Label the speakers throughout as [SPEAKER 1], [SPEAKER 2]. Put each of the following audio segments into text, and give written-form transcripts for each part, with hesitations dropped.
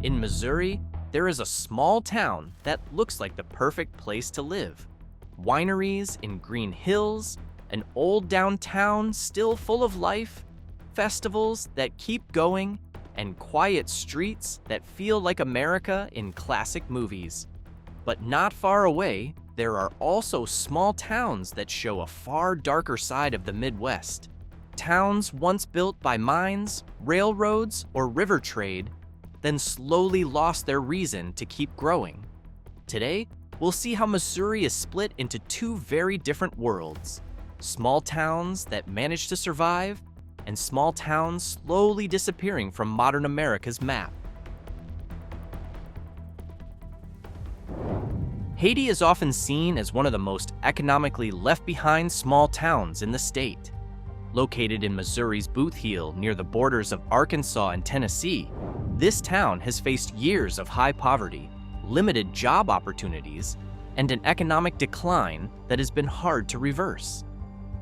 [SPEAKER 1] In Missouri, there is a small town that looks like the perfect place to live. Wineries in green hills, an old downtown still full of life, festivals that keep going, and quiet streets that feel like America in classic movies. But not far away, there are also small towns that show a far darker side of the Midwest. Towns once built by mines, railroads, or river trade, then slowly lost their reason to keep growing. Today, we'll see how Missouri is split into two very different worlds: small towns that manage to survive, and small towns slowly disappearing from modern America's map. Hayti is often seen as one of the most economically left-behind small towns in the state. Located in Missouri's Bootheel near the borders of Arkansas and Tennessee, this town has faced years of high poverty, limited job opportunities, and an economic decline that has been hard to reverse.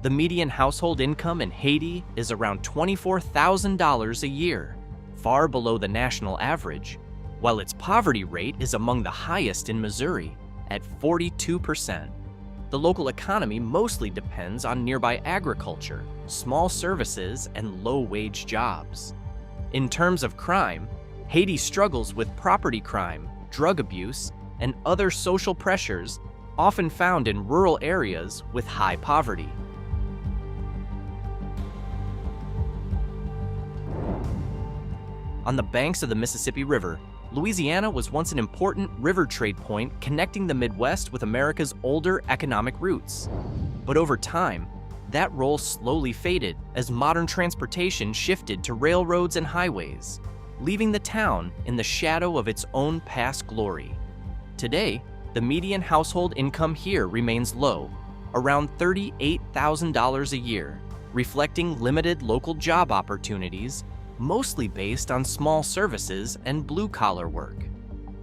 [SPEAKER 1] The median household income in Hayti is around $24,000 a year, far below the national average, while its poverty rate is among the highest in Missouri, at 42%. The local economy mostly depends on nearby agriculture, small services, and low-wage jobs. In terms of crime, Hayti struggles with property crime, drug abuse, and other social pressures often found in rural areas with high poverty. On the banks of the Mississippi River, Louisiana was once an important river trade point connecting the Midwest with America's older economic roots. But over time, that role slowly faded as modern transportation shifted to railroads and highways, leaving the town in the shadow of its own past glory. Today, the median household income here remains low, around $38,000 a year, reflecting limited local job opportunities, mostly based on small services and blue-collar work.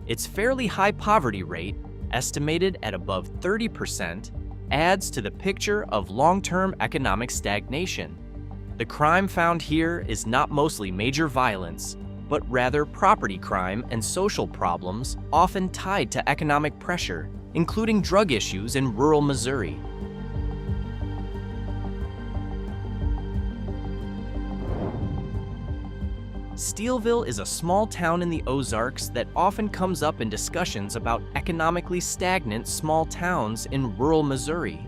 [SPEAKER 1] Its fairly high poverty rate, estimated at above 30%, adds to the picture of long-term economic stagnation. The crime found here is not mostly major violence, but rather property crime and social problems often tied to economic pressure, including drug issues in rural Missouri. Steelville is a small town in the Ozarks that often comes up in discussions about economically stagnant small towns in rural Missouri.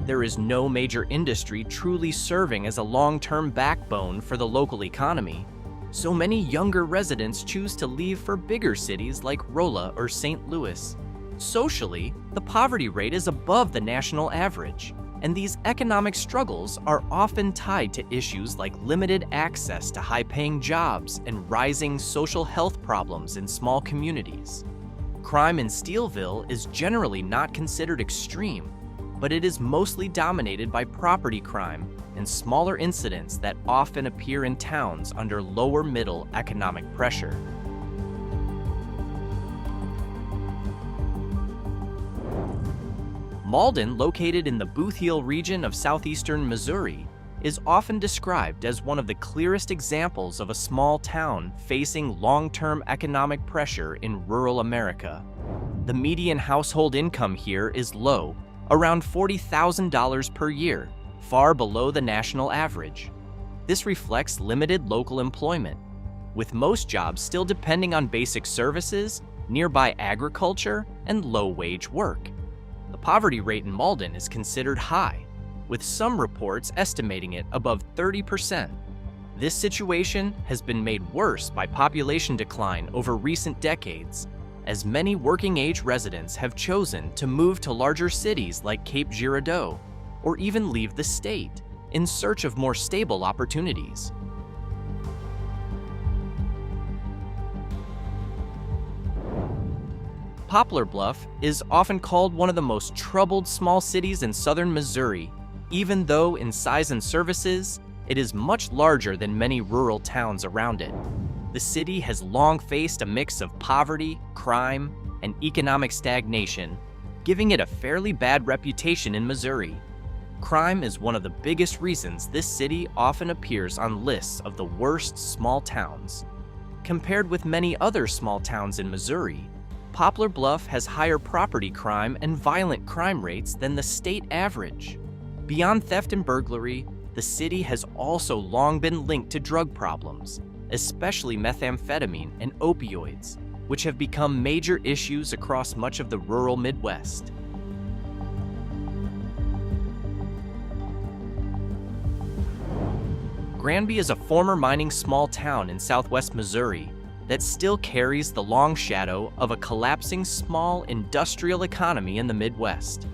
[SPEAKER 1] There is no major industry truly serving as a long-term backbone for the local economy, so many younger residents choose to leave for bigger cities like Rolla or St. Louis. Socially, the poverty rate is above the national average, and these economic struggles are often tied to issues like limited access to high-paying jobs and rising social health problems in small communities. Crime in Steelville is generally not considered extreme, but it is mostly dominated by property crime and smaller incidents that often appear in towns under lower-middle economic pressure. Malden, located in the Bootheel region of southeastern Missouri, is often described as one of the clearest examples of a small town facing long-term economic pressure in rural America. The median household income here is low, around $40,000 per year, far below the national average. This reflects limited local employment, with most jobs still depending on basic services, nearby agriculture, and low-wage work. The poverty rate in Malden is considered high, with some reports estimating it above 30%. This situation has been made worse by population decline over recent decades, as many working-age residents have chosen to move to larger cities like Cape Girardeau, or even leave the state in search of more stable opportunities. Poplar Bluff is often called one of the most troubled small cities in southern Missouri, even though in size and services, it is much larger than many rural towns around it. The city has long faced a mix of poverty, crime, and economic stagnation, giving it a fairly bad reputation in Missouri. Crime is one of the biggest reasons this city often appears on lists of the worst small towns. Compared with many other small towns in Missouri, Poplar Bluff has higher property crime and violent crime rates than the state average. Beyond theft and burglary, the city has also long been linked to drug problems, especially methamphetamine and opioids, which have become major issues across much of the rural Midwest. Granby is a former mining small town in southwest Missouri that still carries the long shadow of a collapsing small industrial economy in the Midwest.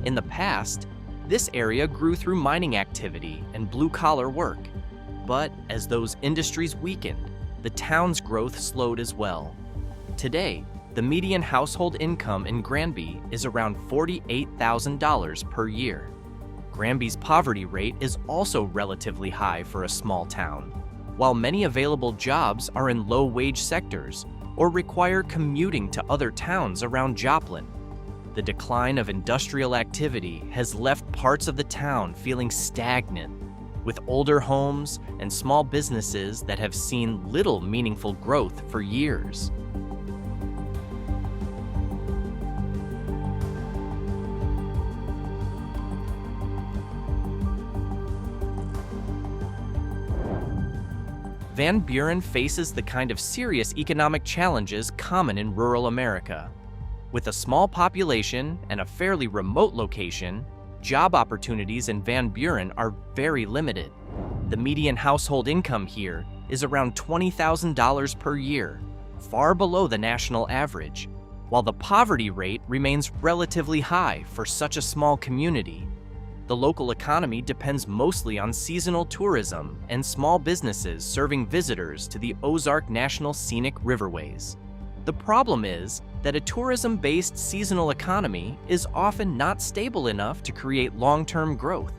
[SPEAKER 1] In the past, this area grew through mining activity and blue-collar work, but as those industries weakened, the town's growth slowed as well. Today, the median household income in Granby is around $48,000 per year. Granby's poverty rate is also relatively high for a small town, while many available jobs are in low-wage sectors or require commuting to other towns around Joplin. The decline of industrial activity has left parts of the town feeling stagnant, with older homes and small businesses that have seen little meaningful growth for years. Van Buren faces the kind of serious economic challenges common in rural America. With a small population and a fairly remote location, job opportunities in Van Buren are very limited. The median household income here is around $20,000 per year, far below the national average, while the poverty rate remains relatively high for such a small community. The local economy depends mostly on seasonal tourism and small businesses serving visitors to the Ozark National Scenic Riverways. The problem is that a tourism-based seasonal economy is often not stable enough to create long-term growth.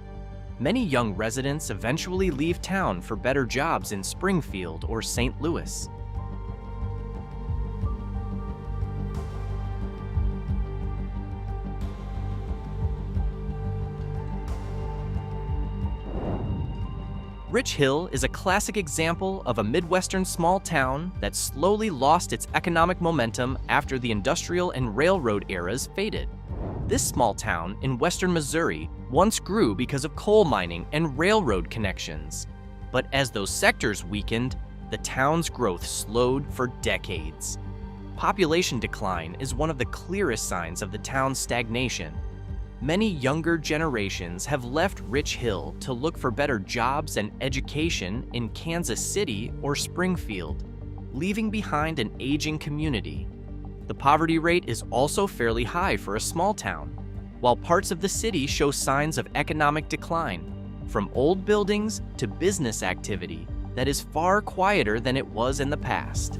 [SPEAKER 1] Many young residents eventually leave town for better jobs in Springfield or St. Louis. Rich Hill is a classic example of a Midwestern small town that slowly lost its economic momentum after the industrial and railroad eras faded. This small town in western Missouri once grew because of coal mining and railroad connections. But as those sectors weakened, the town's growth slowed for decades. Population decline is one of the clearest signs of the town's stagnation. Many younger generations have left Rich Hill to look for better jobs and education in Kansas City or Springfield, leaving behind an aging community. The poverty rate is also fairly high for a small town, while parts of the city show signs of economic decline, from old buildings to business activity that is far quieter than it was in the past.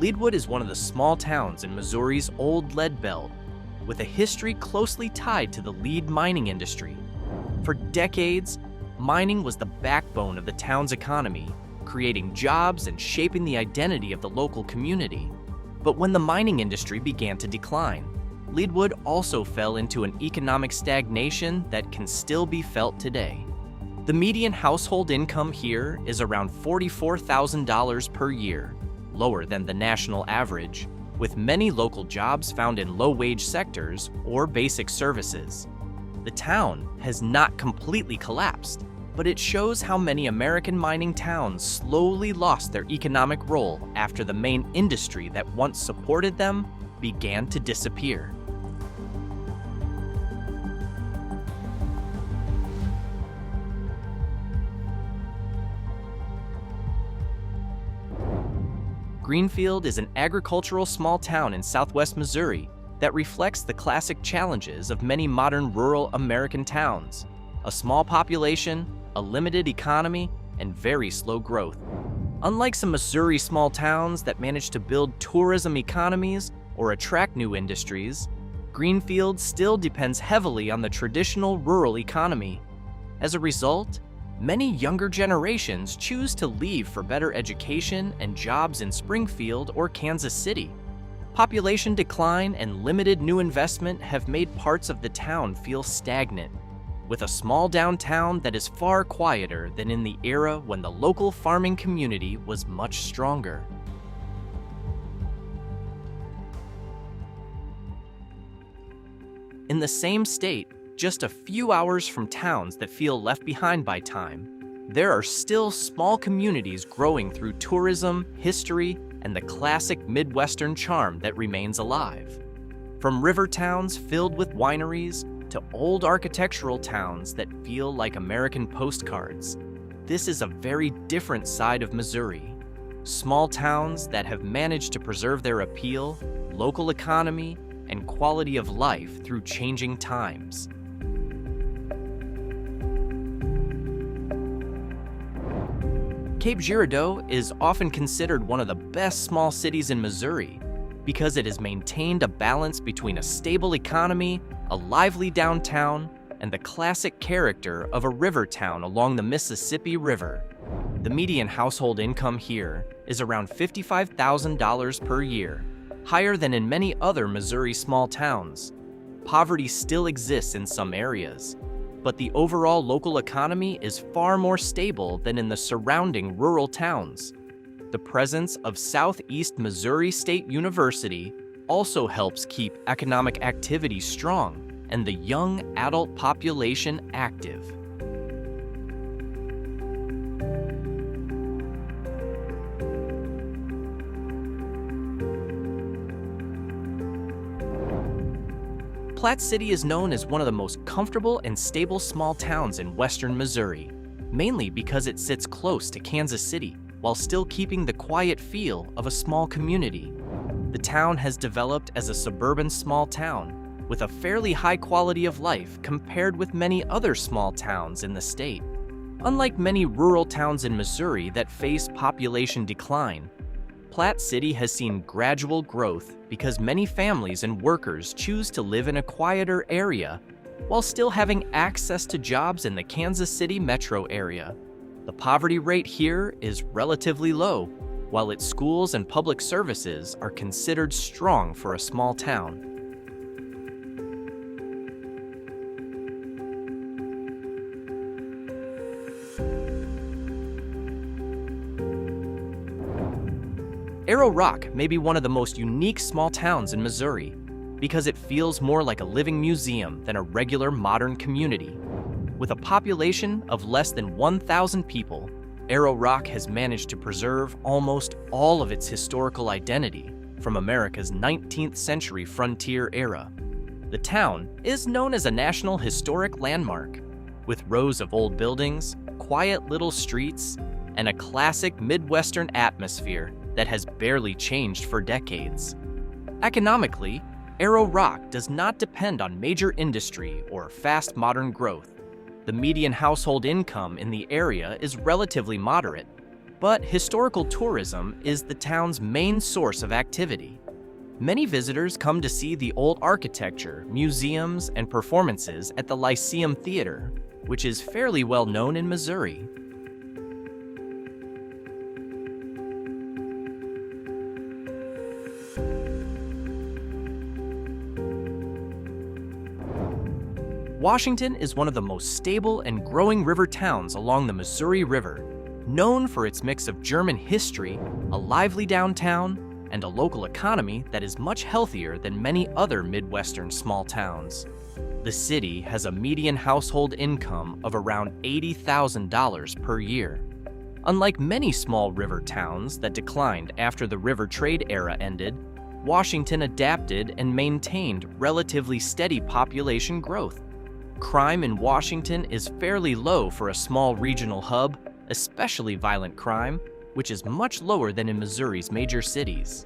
[SPEAKER 1] Leadwood is one of the small towns in Missouri's old lead belt, with a history closely tied to the lead mining industry. For decades, mining was the backbone of the town's economy, creating jobs and shaping the identity of the local community. But when the mining industry began to decline, Leadwood also fell into an economic stagnation that can still be felt today. The median household income here is around $44,000 per year, lower than the national average, with many local jobs found in low-wage sectors or basic services. The town has not completely collapsed, but it shows how many American mining towns slowly lost their economic role after the main industry that once supported them began to disappear. Greenfield is an agricultural small town in southwest Missouri that reflects the classic challenges of many modern rural American towns: a small population, a limited economy, and very slow growth. Unlike some Missouri small towns that manage to build tourism economies or attract new industries, Greenfield still depends heavily on the traditional rural economy. As a result, many younger generations choose to leave for better education and jobs in Springfield or Kansas City. Population decline and limited new investment have made parts of the town feel stagnant, with a small downtown that is far quieter than in the era when the local farming community was much stronger. In the same state, just a few hours from towns that feel left behind by time, there are still small communities growing through tourism, history, and the classic Midwestern charm that remains alive. From river towns filled with wineries to old architectural towns that feel like American postcards, this is a very different side of Missouri. Small towns that have managed to preserve their appeal, local economy, and quality of life through changing times. Cape Girardeau is often considered one of the best small cities in Missouri because it has maintained a balance between a stable economy, a lively downtown, and the classic character of a river town along the Mississippi River. The median household income here is around $55,000 per year, higher than in many other Missouri small towns. Poverty still exists in some areas, but the overall local economy is far more stable than in the surrounding rural towns. The presence of Southeast Missouri State University also helps keep economic activity strong and the young adult population active. Platte City is known as one of the most comfortable and stable small towns in western Missouri, mainly because it sits close to Kansas City while still keeping the quiet feel of a small community. The town has developed as a suburban small town with a fairly high quality of life compared with many other small towns in the state. Unlike many rural towns in Missouri that face population decline, Platte City has seen gradual growth because many families and workers choose to live in a quieter area while still having access to jobs in the Kansas City metro area. The poverty rate here is relatively low, while its schools and public services are considered strong for a small town. Arrow Rock may be one of the most unique small towns in Missouri because it feels more like a living museum than a regular modern community. With a population of less than 1,000 people, Arrow Rock has managed to preserve almost all of its historical identity from America's 19th century frontier era. The town is known as a National Historic Landmark, with rows of old buildings, quiet little streets, and a classic Midwestern atmosphere that has barely changed for decades. Economically, Arrow Rock does not depend on major industry or fast modern growth. The median household income in the area is relatively moderate, but historical tourism is the town's main source of activity. Many visitors come to see the old architecture, museums, and performances at the Lyceum Theater, which is fairly well known in Missouri. Washington is one of the most stable and growing river towns along the Missouri River, known for its mix of German history, a lively downtown, and a local economy that is much healthier than many other Midwestern small towns. The city has a median household income of around $80,000 per year. Unlike many small river towns that declined after the river trade era ended, Washington adapted and maintained relatively steady population growth. Crime in Washington is fairly low for a small regional hub, especially violent crime, which is much lower than in Missouri's major cities.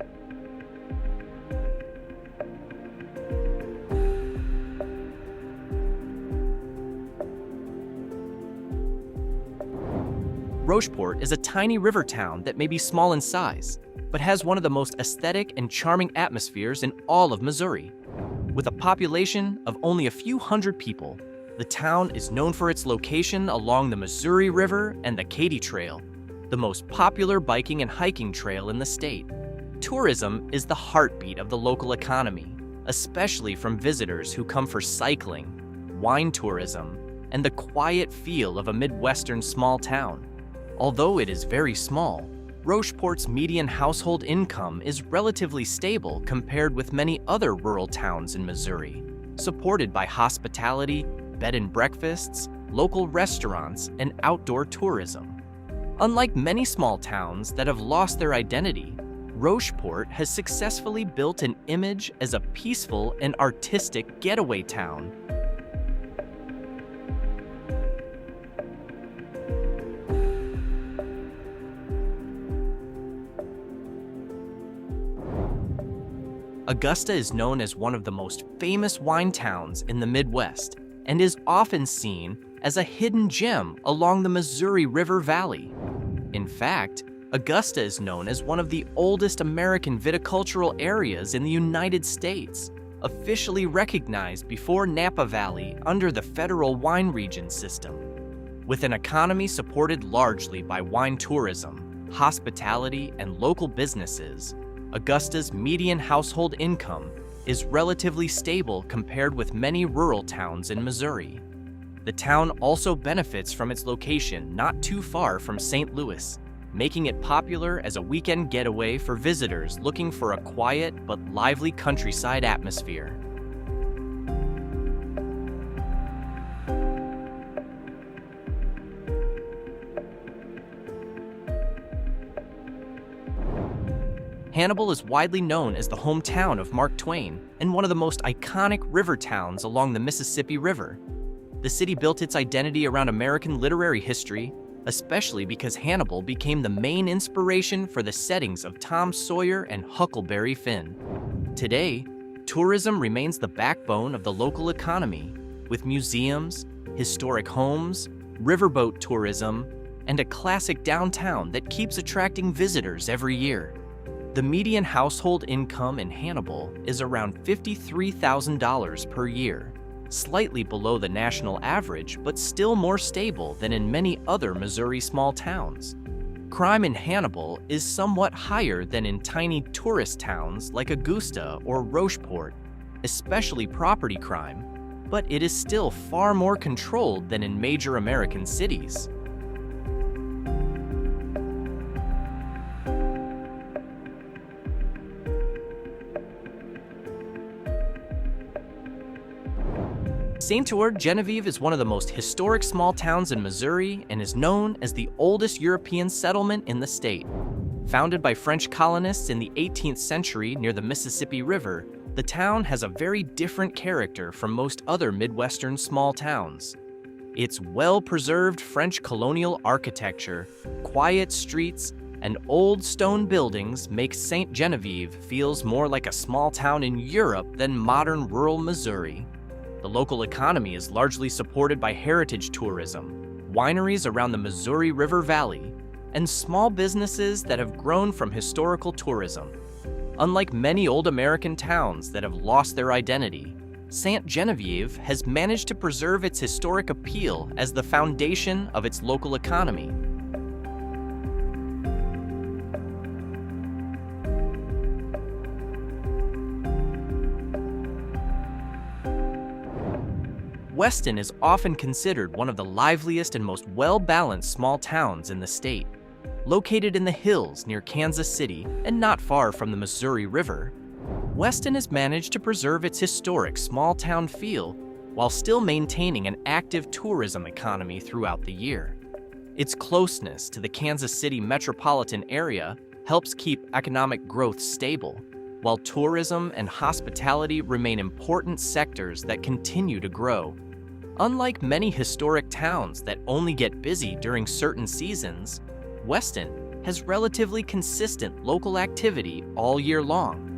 [SPEAKER 1] Rocheport is a tiny river town that may be small in size, but has one of the most aesthetic and charming atmospheres in all of Missouri. With a population of only a few hundred people, the town is known for its location along the Missouri River and the Hayti Trail, the most popular biking and hiking trail in the state. Tourism is the heartbeat of the local economy, especially from visitors who come for cycling, wine tourism, and the quiet feel of a Midwestern small town. Although it is very small, Rocheport's median household income is relatively stable compared with many other rural towns in Missouri, supported by hospitality, bed and breakfasts, local restaurants, and outdoor tourism. Unlike many small towns that have lost their identity, Rocheport has successfully built an image as a peaceful and artistic getaway town. Augusta is known as one of the most famous wine towns in the Midwest and is often seen as a hidden gem along the Missouri River Valley. In fact, Augusta is known as one of the oldest American viticultural areas in the United States, officially recognized before Napa Valley under the federal wine region system. With an economy supported largely by wine tourism, hospitality, and local businesses, Augusta's median household income is relatively stable compared with many rural towns in Missouri. The town also benefits from its location not too far from St. Louis, making it popular as a weekend getaway for visitors looking for a quiet but lively countryside atmosphere. Hannibal is widely known as the hometown of Mark Twain and one of the most iconic river towns along the Mississippi River. The city built its identity around American literary history, especially because Hannibal became the main inspiration for the settings of Tom Sawyer and Huckleberry Finn. Today, tourism remains the backbone of the local economy, with museums, historic homes, riverboat tourism, and a classic downtown that keeps attracting visitors every year. The median household income in Hannibal is around $53,000 per year, slightly below the national average, but still more stable than in many other Missouri small towns. Crime in Hannibal is somewhat higher than in tiny tourist towns like Augusta or Rocheport, especially property crime, but it is still far more controlled than in major American cities. Genevieve is one of the most historic small towns in Missouri and is known as the oldest European settlement in the state. Founded by French colonists in the 18th century near the Mississippi River, the town has a very different character from most other Midwestern small towns. Its well-preserved French colonial architecture, quiet streets, and old stone buildings make St. Genevieve feels more like a small town in Europe than modern rural Missouri. The local economy is largely supported by heritage tourism, wineries around the Missouri River Valley, and small businesses that have grown from historical tourism. Unlike many old American towns that have lost their identity, St. Genevieve has managed to preserve its historic appeal as the foundation of its local economy. Weston is often considered one of the liveliest and most well-balanced small towns in the state. Located in the hills near Kansas City and not far from the Missouri River, Weston has managed to preserve its historic small-town feel while still maintaining an active tourism economy throughout the year. Its closeness to the Kansas City metropolitan area helps keep economic growth stable, while tourism and hospitality remain important sectors that continue to grow. Unlike many historic towns that only get busy during certain seasons, Weston has relatively consistent local activity all year long.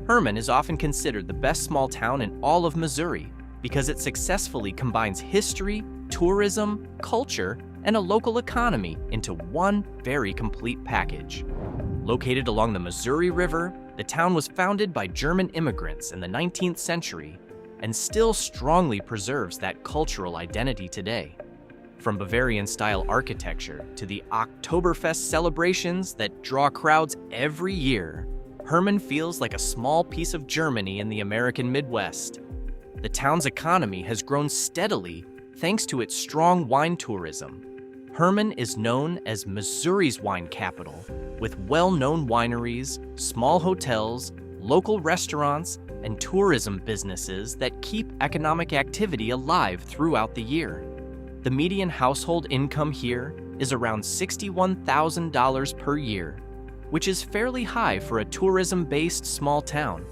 [SPEAKER 1] Hermann is often considered the best small town in all of Missouri because it successfully combines history, tourism, culture, and a local economy into one very complete package. Located along the Missouri River, the town was founded by German immigrants in the 19th century and still strongly preserves that cultural identity today. From Bavarian-style architecture to the Oktoberfest celebrations that draw crowds every year, Hermann feels like a small piece of Germany in the American Midwest. The town's economy has grown steadily thanks to its strong wine tourism. Hermann is known as Missouri's wine capital, with well-known wineries, small hotels, local restaurants, and tourism businesses that keep economic activity alive throughout the year. The median household income here is around $61,000 per year, which is fairly high for a tourism-based small town.